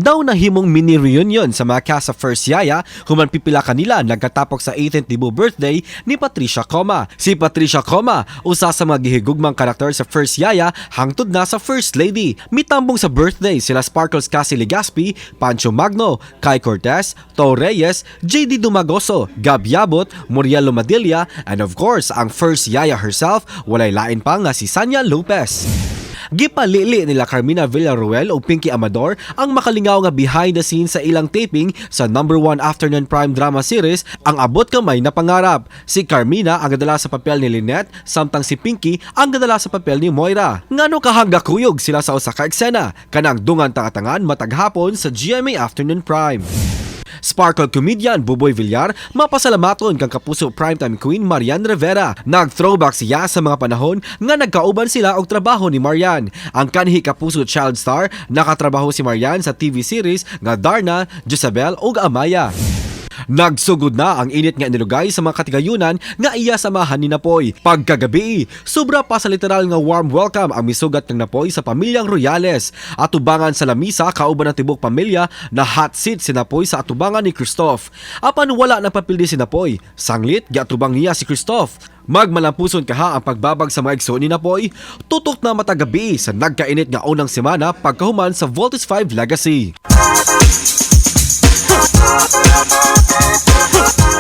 daw nahimong mini reunion sa mga cast sa First Yaya human pipila kanila nagkatapok sa 18th debut birthday ni Patricia Coma. Si Patricia Coma, usa sa mga gihigugmang karakter sa First Yaya hangtod na sa First Lady. Mitambong sa birthday sila Sparkles Cassie Legaspi, Pancho Magno, Kai Cortez, To Reyes, JD Dumagoso, Gab Yabot, Muriel Lomadilla, and of course ang First Yaya herself, walay lain pa nga si Sanya Lopez. Gipalili nila Carmina Villarruel o Pinky Amador ang makalingaw nga behind the scenes sa ilang taping sa #1 afternoon prime drama series Ang Abot Kamay na Pangarap. Si Carmina ang gadala sa papel ni Lynette, samtang si Pinky ang gadala sa papel ni Moira. Ngano kahangga kuyog sila sa usa ka eksena kanang dungan tangatangan matag hapon sa GMA Afternoon Prime. Sparkle comedian Buboy Villar mapasalamaton kang kapuso primetime queen Marian Rivera. Nag-throwback siya sa mga panahon nga nagkauban sila og trabaho ni Marian. Ang kanhi kapuso child star nakatrabaho si Marian sa TV series nga Darna, Jezabel ug Amaya. Nagsugod na ang init nga inilugay sa mga katigayunan nga iya samahan ni Napoy. Pagkagabi, sobra pa sa literal nga warm welcome ang misugat ng Napoy sa pamilyang Royales. Atubangan sa lamisa kauban ng tibok pamilya na hot seat si Napoy sa atubangan ni Christoph. Apan wala napapildi si Napoy. Sanglit, giatubang niya si Christoph. Magmalampuson kaha ang pagbabag sa mga igsoon ni Napoy. Tutok na matagabi sa nagkainit nga unang semana pagkahuman sa Voltes 5 Legacy.